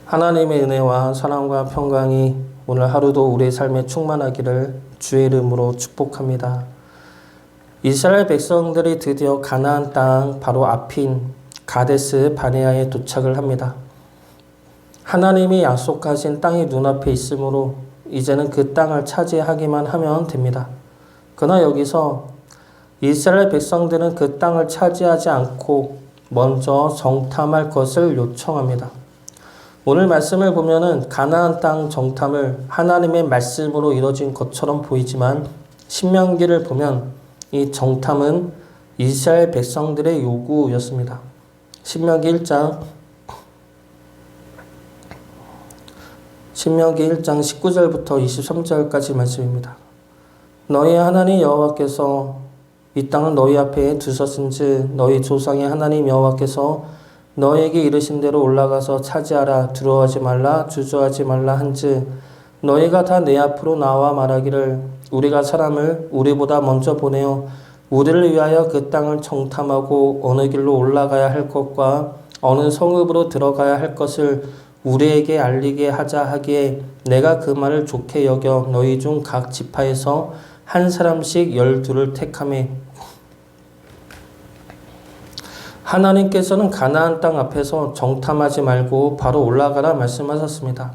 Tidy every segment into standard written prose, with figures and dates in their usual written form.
하나님의 은혜와 사랑과 평강이 오늘 하루도 우리의 삶에 충만하기를 주의 이름으로 축복합니다. 이스라엘 백성들이 드디어 가나안 땅 바로 앞인 가데스 바네아에 도착을 합니다. 하나님이 약속하신 땅이 눈앞에 있으므로 이제는 그 땅을 차지하기만 하면 됩니다. 그러나 여기서 이스라엘 백성들은 그 땅을 차지하지 않고 먼저 정탐할 것을 요청합니다. 오늘 말씀을 보면은 가나안 땅 정탐을 하나님의 말씀으로 이루어진 것처럼 보이지만 신명기를 보면 이 정탐은 이스라엘 백성들의 요구였습니다. 신명기 1장 19절부터 23절까지 말씀입니다. 너희 하나님 여호와께서 이 땅을 너희 앞에 두셨은즉 너희 조상의 하나님 여호와께서 너희에게 이르신 대로 올라가서 차지하라. 두려워하지 말라. 주저하지 말라 한즉 너희가 다 내 앞으로 나와 말하기를 우리가 사람을 우리보다 먼저 보내어 우리를 위하여 그 땅을 정탐하고 어느 길로 올라가야 할 것과 어느 성읍으로 들어가야 할 것을 우리에게 알리게 하자 하기에 내가 그 말을 좋게 여겨 너희 중 각 지파에서 한 사람씩 12를 택하매 하나님께서는 가나안 땅 앞에서 정탐하지 말고 바로 올라가라 말씀하셨습니다.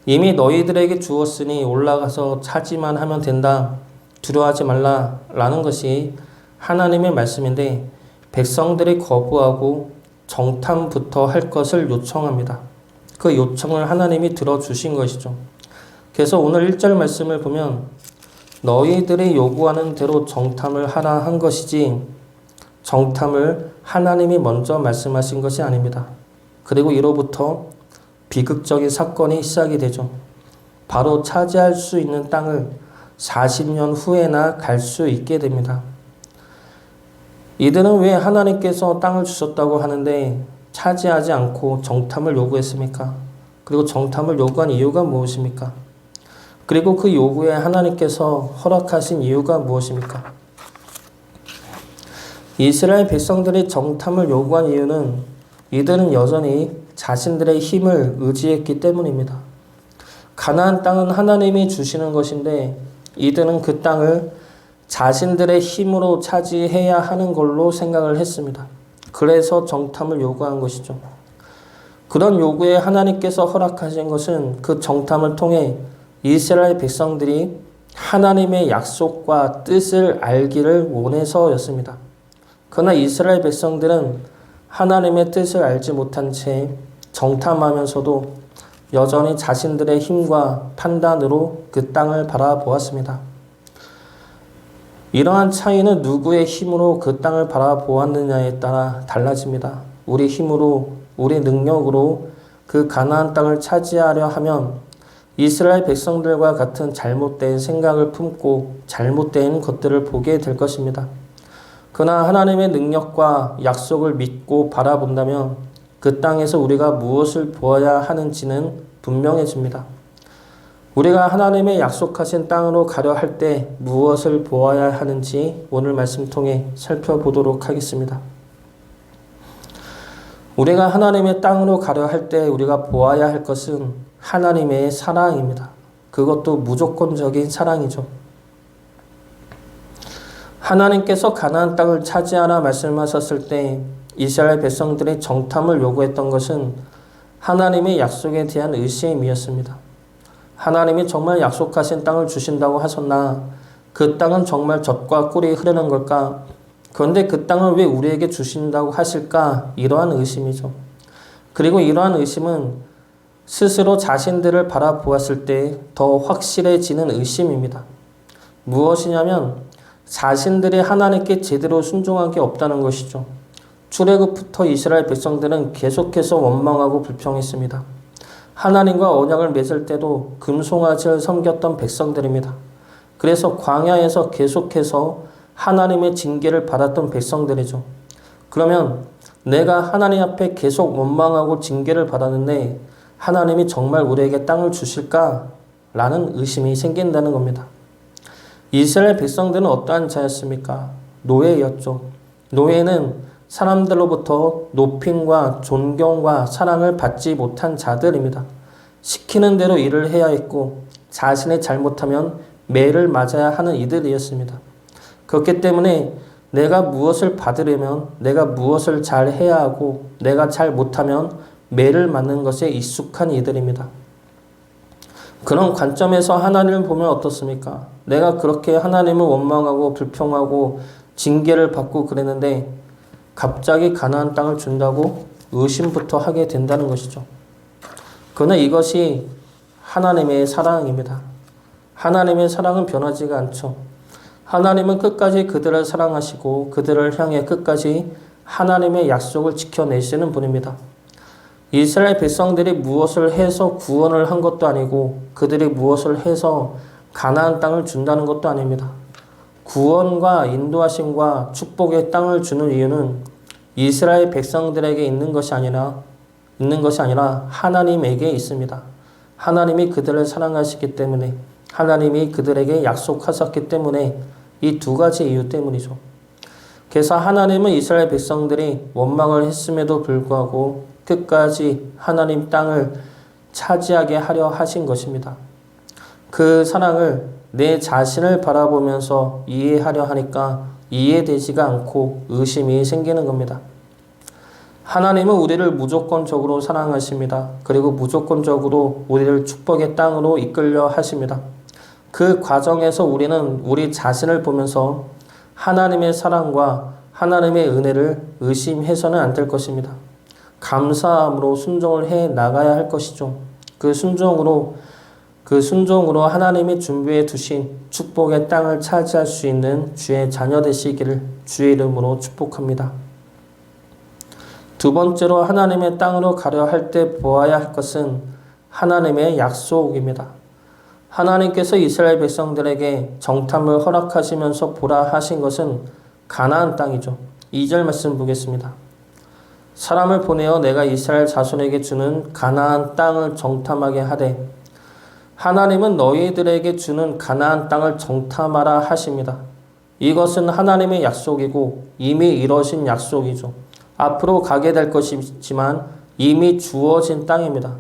이미 너희들에게 주었으니 올라가서 차지만 하면 된다. 두려워하지 말라 라는 것이 하나님의 말씀인데 백성들이 거부하고 정탐부터 할 것을 요청합니다. 그 요청을 하나님이 들어주신 것이죠. 그래서 오늘 1절 말씀을 보면 너희들이 요구하는 대로 정탐을 하라 한 것이지 정탐을 하나님이 먼저 말씀하신 것이 아닙니다. 그리고 이로부터 비극적인 사건이 시작이 되죠. 바로 차지할 수 있는 땅을 40년 후에나 갈 수 있게 됩니다. 이들은 왜 하나님께서 땅을 주셨다고 하는데 차지하지 않고 정탐을 요구했습니까? 그리고 정탐을 요구한 이유가 무엇입니까? 그리고 그 요구에 하나님께서 허락하신 이유가 무엇입니까? 이스라엘 백성들이 정탐을 요구한 이유는 이들은 여전히 자신들의 힘을 의지했기 때문입니다. 가나안 땅은 하나님이 주시는 것인데 이들은 그 땅을 자신들의 힘으로 차지해야 하는 걸로 생각을 했습니다. 그래서 정탐을 요구한 것이죠. 그런 요구에 하나님께서 허락하신 것은 그 정탐을 통해 이스라엘 백성들이 하나님의 약속과 뜻을 알기를 원해서였습니다. 그러나 이스라엘 백성들은 하나님의 뜻을 알지 못한 채 정탐하면서도 여전히 자신들의 힘과 판단으로 그 땅을 바라보았습니다. 이러한 차이는 누구의 힘으로 그 땅을 바라보았느냐에 따라 달라집니다. 우리 힘으로, 우리 능력으로 그 가나안 땅을 차지하려 하면 이스라엘 백성들과 같은 잘못된 생각을 품고 잘못된 것들을 보게 될 것입니다. 그러나 하나님의 능력과 약속을 믿고 바라본다면 그 땅에서 우리가 무엇을 보아야 하는지는 분명해집니다. 우리가 하나님의 약속하신 땅으로 가려 할 때 무엇을 보아야 하는지 오늘 말씀 통해 살펴보도록 하겠습니다. 우리가 하나님의 땅으로 가려 할 때 우리가 보아야 할 것은 하나님의 사랑입니다. 그것도 무조건적인 사랑이죠. 하나님께서 가나안 땅을 차지하라 말씀하셨을 때 이스라엘 백성들이 정탐을 요구했던 것은 하나님의 약속에 대한 의심이었습니다. 하나님이 정말 약속하신 땅을 주신다고 하셨나? 그 땅은 정말 젖과 꿀이 흐르는 걸까? 그런데 그 땅을 왜 우리에게 주신다고 하실까? 이러한 의심이죠. 그리고 이러한 의심은 스스로 자신들을 바라보았을 때 더 확실해지는 의심입니다. 무엇이냐면 자신들이 하나님께 제대로 순종한 게 없다는 것이죠. 출애굽부터 이스라엘 백성들은 계속해서 원망하고 불평했습니다. 하나님과 언약을 맺을 때도 금송아지를 섬겼던 백성들입니다. 그래서 광야에서 계속해서 하나님의 징계를 받았던 백성들이죠. 그러면 내가 하나님 앞에 계속 원망하고 징계를 받았는데 하나님이 정말 우리에게 땅을 주실까? 라는 의심이 생긴다는 겁니다. 이스라엘 백성들은 어떠한 자였습니까? 노예였죠. 노예는 사람들로부터 높임과 존경과 사랑을 받지 못한 자들입니다. 시키는 대로 일을 해야 했고 자신이 잘못하면 매를 맞아야 하는 이들이었습니다. 그렇기 때문에 내가 무엇을 받으려면 내가 무엇을 잘 해야 하고 내가 잘 못하면 매를 맞는 것에 익숙한 이들입니다. 그런 관점에서 하나님을 보면 어떻습니까? 내가 그렇게 하나님을 원망하고 불평하고 징계를 받고 그랬는데 갑자기 가나안 땅을 준다고 의심부터 하게 된다는 것이죠. 그러나 이것이 하나님의 사랑입니다. 하나님의 사랑은 변하지가 않죠. 하나님은 끝까지 그들을 사랑하시고 그들을 향해 끝까지 하나님의 약속을 지켜내시는 분입니다. 이스라엘 백성들이 무엇을 해서 구원을 한 것도 아니고 그들이 무엇을 해서 가나안 땅을 준다는 것도 아닙니다. 구원과 인도하심과 축복의 땅을 주는 이유는 이스라엘 백성들에게 있는 것이 아니라 하나님에게 있습니다. 하나님이 그들을 사랑하시기 때문에 하나님이 그들에게 약속하셨기 때문에 이 두 가지 이유 때문이죠. 그래서 하나님은 이스라엘 백성들이 원망을 했음에도 불구하고 끝까지 하나님 땅을 차지하게 하려 하신 것입니다. 그 사랑을 내 자신을 바라보면서 이해하려 하니까 이해되지가 않고 의심이 생기는 겁니다. 하나님은 우리를 무조건적으로 사랑하십니다. 그리고 무조건적으로 우리를 축복의 땅으로 이끌려 하십니다. 그 과정에서 우리는 우리 자신을 보면서 하나님의 사랑과 하나님의 은혜를 의심해서는 안 될 것입니다. 감사함으로 순종을 해 나가야 할 것이죠. 그 순종으로 하나님이 준비해 두신 축복의 땅을 차지할 수 있는 주의 자녀 되시기를 주의 이름으로 축복합니다. 두 번째로 하나님의 땅으로 가려 할 때 보아야 할 것은 하나님의 약속입니다. 하나님께서 이스라엘 백성들에게 정탐을 허락하시면서 보라 하신 것은 가나안 땅이죠. 2절 말씀 보겠습니다. 사람을 보내어 내가 이스라엘 자손에게 주는 가나안 땅을 정탐하게 하되 하나님은 너희들에게 주는 가나안 땅을 정탐하라 하십니다. 이것은 하나님의 약속이고 이미 이루어진 약속이죠. 앞으로 가게 될 것이지만 이미 주어진 땅입니다.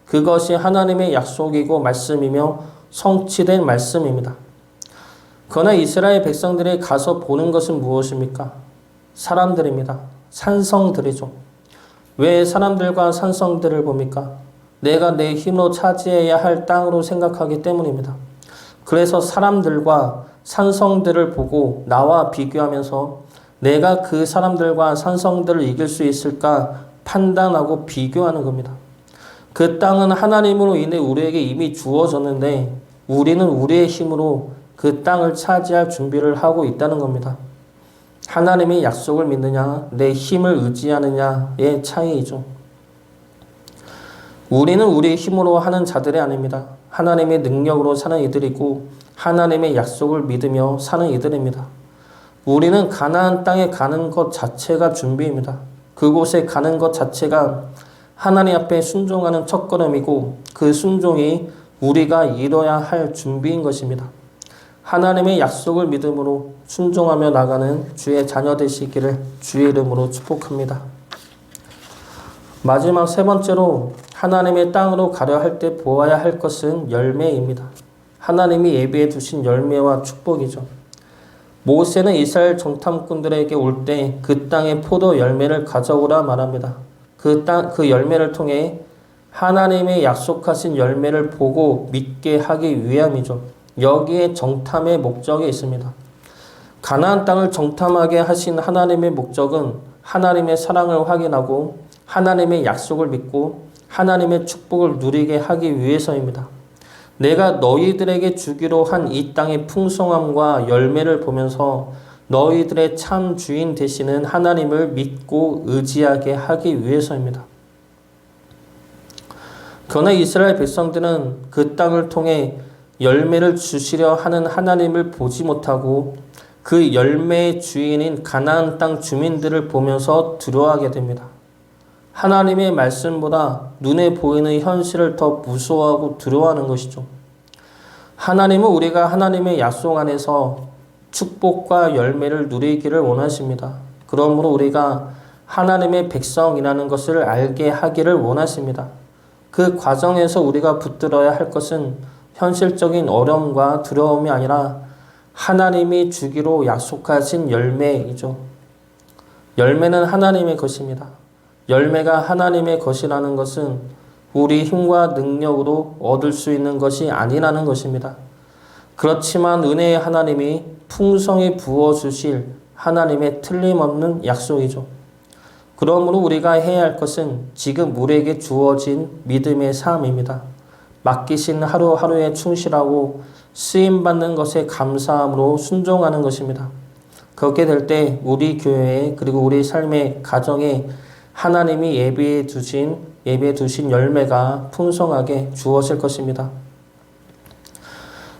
그것이 하나님의 약속이고 말씀이며 성취된 말씀입니다. 그러나 이스라엘 백성들이 가서 보는 것은 무엇입니까? 사람들입니다. 산성들이죠. 왜 사람들과 산성들을 봅니까? 내가 내 힘으로 차지해야 할 땅으로 생각하기 때문입니다. 그래서 사람들과 산성들을 보고 나와 비교하면서 내가 그 사람들과 산성들을 이길 수 있을까 판단하고 비교하는 겁니다. 그 땅은 하나님으로 인해 우리에게 이미 주어졌는데 우리는 우리의 힘으로 그 땅을 차지할 준비를 하고 있다는 겁니다. 하나님의 약속을 믿느냐, 내 힘을 의지하느냐의 차이이죠. 우리는 우리의 힘으로 하는 자들이 아닙니다. 하나님의 능력으로 사는 이들이고 하나님의 약속을 믿으며 사는 이들입니다. 우리는 가나안 땅에 가는 것 자체가 준비입니다. 그곳에 가는 것 자체가 하나님 앞에 순종하는 첫걸음이고 그 순종이 우리가 이뤄야 할 준비인 것입니다. 하나님의 약속을 믿음으로 순종하며 나가는 주의 자녀 되시기를 주의 이름으로 축복합니다. 마지막 세 번째로 하나님의 땅으로 가려 할 때 보아야 할 것은 열매입니다. 하나님이 예비해 두신 열매와 축복이죠. 모세는 이스라엘 정탐꾼들에게 올 때 그 땅의 포도 열매를 가져오라 말합니다. 그 열매를 통해 하나님의 약속하신 열매를 보고 믿게 하기 위함이죠. 여기에 정탐의 목적이 있습니다. 가나안 땅을 정탐하게 하신 하나님의 목적은 하나님의 사랑을 확인하고 하나님의 약속을 믿고 하나님의 축복을 누리게 하기 위해서입니다. 내가 너희들에게 주기로 한 이 땅의 풍성함과 열매를 보면서 너희들의 참 주인 되시는 하나님을 믿고 의지하게 하기 위해서입니다. 그러나 이스라엘 백성들은 그 땅을 통해 열매를 주시려 하는 하나님을 보지 못하고 그 열매의 주인인 가나안 땅 주민들을 보면서 두려워하게 됩니다. 하나님의 말씀보다 눈에 보이는 현실을 더 무서워하고 두려워하는 것이죠. 하나님은 우리가 하나님의 약속 안에서 축복과 열매를 누리기를 원하십니다. 그러므로 우리가 하나님의 백성이라는 것을 알게 하기를 원하십니다. 그 과정에서 우리가 붙들어야 할 것은 현실적인 어려움과 두려움이 아니라 하나님이 주기로 약속하신 열매이죠. 열매는 하나님의 것입니다. 열매가 하나님의 것이라는 것은 우리 힘과 능력으로 얻을 수 있는 것이 아니라는 것입니다. 그렇지만 은혜의 하나님이 풍성히 부어주실 하나님의 틀림없는 약속이죠. 그러므로 우리가 해야 할 것은 지금 우리에게 주어진 믿음의 삶입니다. 맡기신 하루하루에 충실하고 쓰임받는 것에 감사함으로 순종하는 것입니다. 그렇게 될 때 우리 교회에 그리고 우리 삶의 가정에 하나님이 예비해 두신 열매가 풍성하게 주어질 것입니다.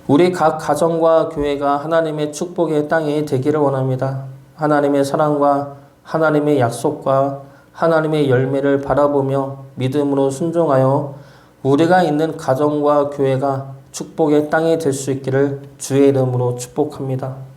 우리 각 가정과 교회가 하나님의 축복의 땅이 되기를 원합니다. 하나님의 사랑과 하나님의 약속과 하나님의 열매를 바라보며 믿음으로 순종하여 우리가 있는 가정과 교회가 축복의 땅이 될 수 있기를 주의 이름으로 축복합니다.